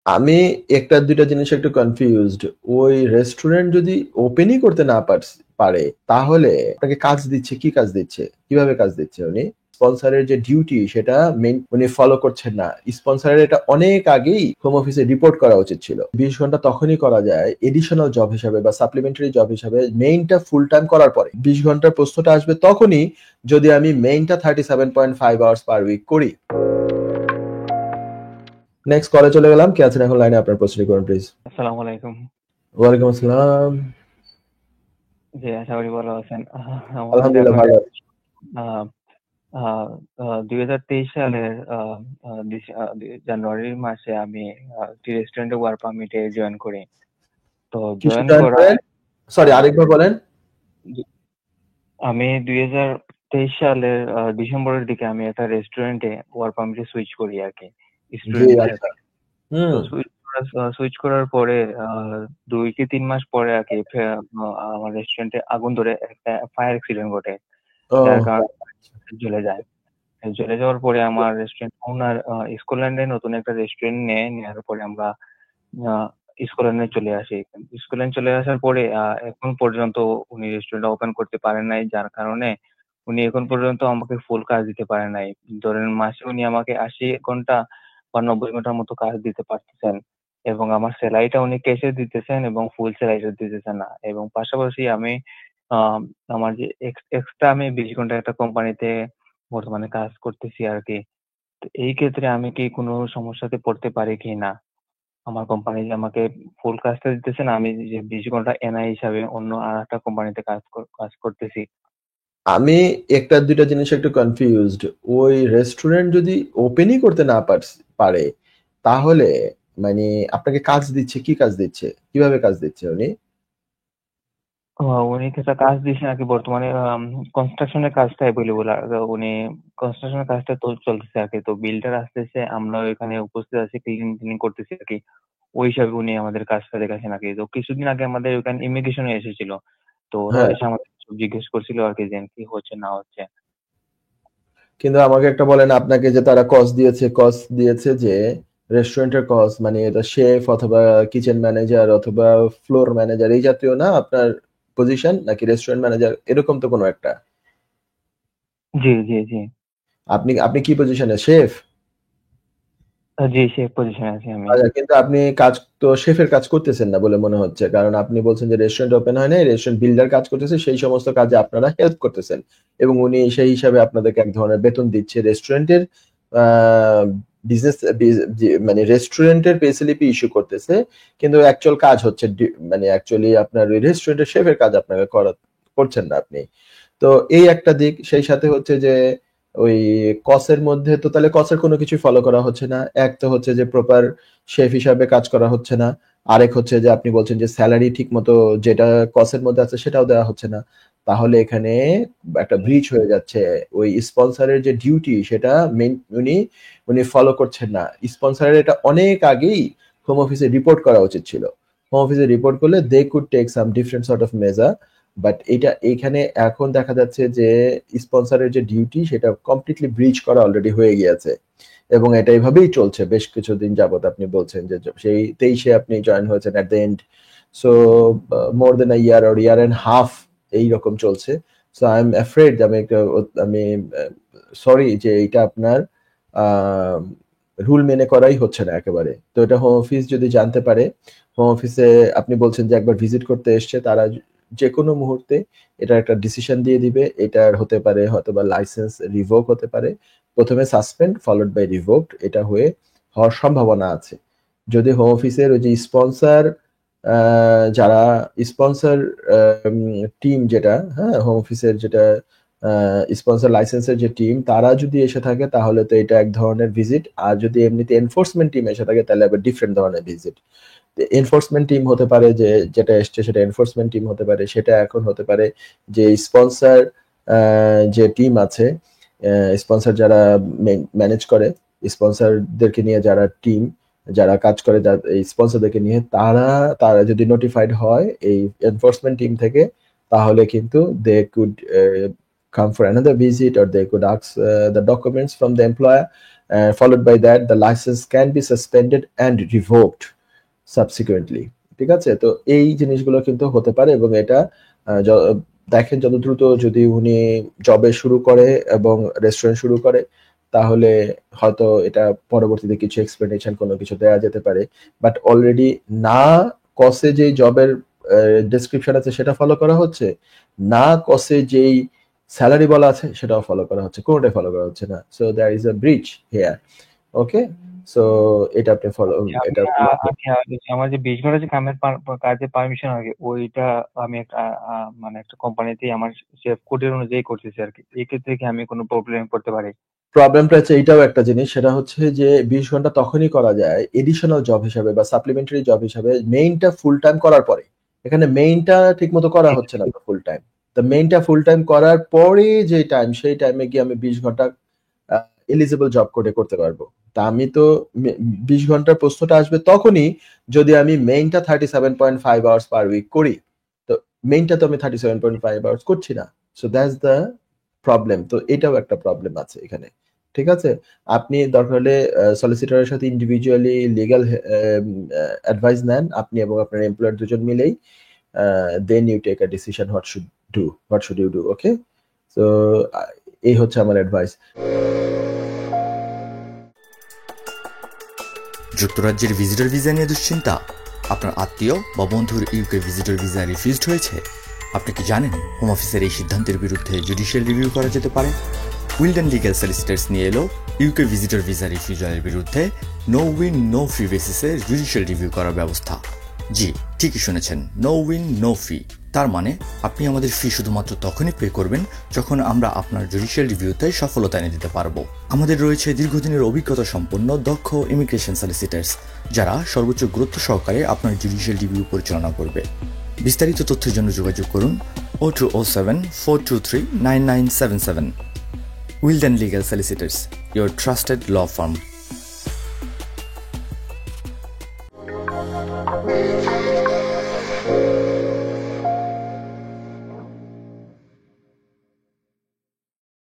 আমি ১ টা ২ টা জিনিসে একটু কনফিউজড। ওই রেস্টুরেন্ট যদি ওপেনই করতে না পারে, তাহলে আপনাকে কাজ দিচ্ছে, কি কাজ দিচ্ছে? কিভাবে কাজ দিচ্ছে উনি? স্পন্সরের যে ডিউটি সেটা উনি ফলো করছেন না। স্পন্সরের এটা অনেক আগেই হোম অফিসে রিপোর্ট করা উচিত ছিল। ২০ ঘন্টা তখনই করা যায় এডিশনাল জব হিসাবে বা সাপ্লিমেন্টারি জব হিসাবে মেইনটা ফুল টাইম করার পরে। ২০ ঘন্টার প্রশ্নটা আসবে তখনই যদি আমি মেইনটা 37.5 আওয়ার্স পার উইক করি। নেক্সট কলে চলে গেলাম। কে আছেন এখন লাইনে? আপনার প্রশ্নটি করুন প্লিজ। আসসালামু আলাইকুম। ওয়ালাইকুম আসসালাম। জি, আশা করি ভালো আছেন। আমার সাথে আলহামদুলিল্লাহ আপনার ভালো আছি। আ আ আ ২০২৩ সালের আ আ ডিস আ জানুয়ারি মাসে আমি একটি রেস্টুরেন্টে ওয়ার্ক পারমিটে জয়েন করি। তো কিসে জয়েন জয়েন করেন? করায় আ সরি আরেকবার বলেন। দু আমি ২০২৩ সালের ডিসেম্বরের দিকে আমি একটা রেস্টুরেন্টে ওয়ার্ক পারমিটে সুইচ করি আরকি, জি, স্টুডেন্ট ভিসা আচ্ছা। থেকে। তো হুম। সুইচ করার পরে ২ কি ৩ মাস পরে আরকি আমার রেস্টুরেন্টে আগুন ধরে একটা ফায়ার অ্যাক্সিডেন্ট ঘটে। যার ওহ! কারণে জ্বলে যায়। জ্বলে যাওয়ার পরে আমার রেস্টুরেন্ট ওনার স্কটল্যান্ডে নতুন একটা রেস্টুরেন্ট নেয়ার পরে আমরা আ স্কটল্যান্ডে চলে আসি। স্কটল্যান্ড চলে আসার পরে এখন পর্যন্ত উনি রেস্টুরেন্টটা ওপেন করতে পারেন নাই। যার কারণে উনি এখন পর্যন্ত আমাকে ফুল কাজ দিতে পারেন নাই। ধরেন মাসে উনি আমাকে ৮০ ঘন্টা বা ৯০ ঘন্টার মতো কাজ দিতে পারতেছেন। এবং আমার সেলারিটা উনি ক্যাশে দিতেছেন এবং ফুল সেলারিটা দিতেছেন না। এবং পাশাপাশি আমি আ আমার যে এক্সট্রা আমি ২০ ঘন্টা একটা কোম্পানিতে বর্তমানে কাজ করতেছি আরকি। তো এই ক্ষেত্রে আমি কি কোনো সমস্যাতে পড়তে পারি কিনা? আমার কোম্পানি যে আমাকে ফুল কাজটা দিতেছে না, আমি যে ২০ ঘন্টা এনআই হিসাবে অন্য আরেকটা কোম্পানিতে কাজ করতেছি। আমি ১ টা ২ টা জিনিসে একটু কনফিউজড। ওই রেস্টুরেন্ট যদি ওপেনই করতে না পারে, তাহলে মানে আপনাকে কাজ দিচ্ছে, কি কাজ দিচ্ছে? কিভাবে কাজ দিচ্ছে উনি? ও উনি একটা কাজ দিছেন আরকি বর্তমানে কনস্ট্রাকশন এর কাজটা এভেইলেবল উনি কনস্ট্রাকশন এর কাজটা চলতেছে আরকি। তো বিল্ডার আসতেছে, আমরা ওইখানে উপস্থিত আছি, ক্লিনিং করতেছি আরকি। ওই হিসাবে উনি আমাদের কাজটা দেখাচ্ছেন আরকি। তো কিছুদিন আগে আমাদের ওখানে ইমিগ্রেশন এসেছিল। তো ওরাও হ্যাঁ, এসে আমাদের জিজ্ঞেস করছিল আরকি যে কি হচ্ছে না হচ্ছে। কিন্তু আমাকে একটা বলেন আপনাকে যে তারা কস্ট দিয়েছে যে রেস্টুরেন্টের কস্ট মানে এটা শেফ অথবা কিচেন ম্যানেজার অথবা ফ্লোর ম্যানেজার এই জাতীয় না আপনার পজিশন নাকি রেস্টুরেন্ট ম্যানেজার এরকম তো কোনো একটা। জি, জি, জি। আপনি আপনি কি পজিশনে? শেফ? জি, সেই পজিশনে আছি আমি। আচ্ছা, কিন্তু আপনি শেফের কাজ করতেছেন না বলে মনে হচ্ছে। কারণ আপনি বলছেন যে রেস্টুরেন্ট ওপেন হয় নাই, রেস্টুরেন্ট বিল্ডার কাজ করতেছে, সেই সমস্ত কাজে আপনারা হেল্প করতেছেন। এবং উনি সেই হিসাবে আপনাদেরকে এক ধরনের বেতন দিচ্ছে। রেস্টুরেন্টের আ বিজনেস বিজ জি মানে রেস্টুরেন্টের পে স্লিপই ইস্যু করতেছে। কিন্তু অ্যাকচুয়াল কাজ হচ্ছে মানে অ্যাকচুয়ালি আপনার ওই রেস্টুরেন্টের শেফের কাজ আপনাকে করছেন না আপনি। তো এই একটা দিক। সেই সাথে হচ্ছে যে ওই কসের মধ্যে তো তাহলে কসের কোনো কিছুই ফলো করা হচ্ছে না। এক তো হচ্ছে যে প্রপার শেফ হিসাবে কাজ করা হচ্ছে না। আরেক হচ্ছে যে আপনি বলছেন যে সেলারি ঠিকমতো যেটা কসের মধ্যে আছে সেটাও দেওয়া হচ্ছে না। তাহলে এখানে একটা ব্রিচ হয়ে যাচ্ছে। ওই স্পন্সরের যে ডিউটি সেটা উনি উনি ফলো করছেন না। স্পন্সরের এটা অনেক আগেই হোম অফিসে রিপোর্ট করা উচিত ছিল। হোম অফিসে রিপোর্ট করলে they could take some different sort of measure. But এইখানে এখন দেখা যাচ্ছে যে স্পন্সরের যে ডিউটি সেটা কমপ্লিটলি ব্রিচ করা অলরেডি হয়ে গিয়েছে। এবং এটা এভাবেই চলছে বেশ কিছুদিন যাবত আপনি বলছেন যে সেই ২৩ এ আপনি জয়েন হয়েছেন at the end. So more than a year or year and half এইরকম চলছে। সো আই এম অ্যাফ্রেড আমি সরি যে এটা আপনার রুল মেনে করাই হচ্ছে না একেবারে। তো এটা হোম অফিস যদি জানতে পারে, হোম অফিসে আপনি বলছেন যে একবার ভিজিট করতে এসছে তারা যেকোনো মুহূর্তে এটার একটা ডিসিশন দিয়ে দিবে। এটার হতে পারে হয়তোবা লাইসেন্স রিভোক হতে পারে। ১ম এ সাসপেন্ড ফলোড বাই রিভোকড এটা হওয়ার সম্ভাবনা আছে। যদি হোম অফিসের ওই যে স্পন্সর আ যারা স্পন্সর টিম যেটা, হ্যাঁ? হোম অফিসের যেটা আ স্পন্সর লাইসেন্সের যে টিম তারা যদি এসে থাকে তাহলে তো এটা এক ধরনের ভিজিট। আর যদি এমনিতে এনফোর্সমেন্ট টিম এসে থাকে তাহলে আবার ডিফারেন্ট ধরনের ভিজিট। এনফোর্সমেন্ট টিম হতে পারে যে যেটা এসছে সেটা এনফোর্সমেন্ট টিম হতে পারে। সেটা এখন হতে পারে যে স্পন্সর আ যে টিম আছে, স্পন্সর যারা ম্যানেজ করে, স্পন্সরদেরকে নিয়ে যারা টিম, যারা কাজ করে এই স্পন্সরদেরকে নিয়ে তারা যদি নোটিফাইড হয় এই এনফোর্সমেন্ট টিম থেকে তাহলে কিন্তু they could come for another visit or they could ask the documents from the employer followed by that the license can be suspended and revoked subsequently. ঠিক আছে, তো এই জিনিসগুলো কিন্তু হতে পারে এবং এটা দেখেন যত দ্রুত যদি উনি জবে শুরু করে এবং রেস্টুরেন্ট শুরু করে তাহলে হয়তো এটা পরবর্তীতে কিছু এক্সপ্লেনেশন কোনো কিছু দেওয়া যেতে পারে, বাট অলরেডি না কসে যেই জবের ডেসক্রিপশন আছে সেটা ফলো করা হচ্ছে, না কসে যেই স্যালারি বলা আছে সেটাও ফলো করা হচ্ছে, কোনোটাই ফলো করা হচ্ছে না। So there is a breach here. Okay, so এটা আপনি ফলো, এটা আমার যে 20 ঘন্টা যে কাজের পারমিশন আগে ওইটা আমি মানে একটা কোম্পানিতে আমার শেফ কোডের অনুযায়ী করতেছি আর কি। এই ক্ষেত্রে কি আমি কোনো প্রবলেম পড়তে পারি? প্রবলেমটা হচ্ছে এইটাও একটা জিনিস, সেটা হচ্ছে যে 20 ঘন্টা তখনই করা যায় এডিশনাল জব হিসাবে বা সাপ্লিমেন্টারি জব হিসাবে, মেইনটা ফুল টাইম করার পরে। এখানে মেইনটা ঠিকমতো করা হচ্ছে না ফুল টাইম, তো মেইনটা ফুল টাইম করার পরে যে টাইম, সেই টাইমে গিয়ে আমি 20 ঘন্টা এলিজিবল জব কোডে করতে পারবো। তা আমি তো 20 ঘন্টার প্রশ্নটা আসবে তখনই যদি আমি মেইনটা 37.5 আওয়ার্স পার উইক করি, তো মেইনটা তো আমি 37.5 আওয়ার্স করছি না। So that's the problem. তো এটাও একটা প্রবলেম আছে এখানে। ঠিক আছে, আপনি দরকার হলে সলিসিটরের সাথে ইন্ডিভিজুয়ালি লিগ্যাল অ্যাডভাইস নেন, আপনি এবং আপনার এমপ্লয়ার দুজন মিলেই, then you take a decision what should you do. Okay, so এই হচ্ছে আমার অ্যাডভাইস। যুক্তরাজ্যের ভিজিটর ভিসা নিয়ে দুশ্চিন্তা? আপনার আত্মীয় বা বন্ধুর ইউকে ভিজিটর ভিসা রিফিউজড হয়েছে? আপনি কি জানেন হোম অফিসের এই সিদ্ধান্তের বিরুদ্ধে জুডিশিয়াল রিভিউ করা যেতে পারে? উইলডেন লিগ্যাল সলিসিটরস নিয়ে এলো ইউকে ভিজিটর ভিসা রিফিউজালের বিরুদ্ধে নো উইন নো ফি বেসিসে জুডিশিয়াল রিভিউ করার ব্যবস্থা। জি, ঠিকই শুনেছেন, নো উইন নো ফি। তার মানে আপনি আমাদের ফি শুধুমাত্র তখনই পে করবেন যখন আমরা আপনার জুডিশিয়াল রিভিউতে সফলতা এনে দিতে পারবো। আমাদের রয়েছে দীর্ঘদিনের অভিজ্ঞতা সম্পন্ন দক্ষ ইমিগ্রেশন সলিসিটার্স, যারা সর্বোচ্চ গুরুত্ব সহকারে আপনার জুডিশিয়াল রিভিউ পরিচালনা করবে। বিস্তারিত তথ্যের জন্য যোগাযোগ করুন 0207 423 9977। Wilden legal solicitors, your trusted law firm.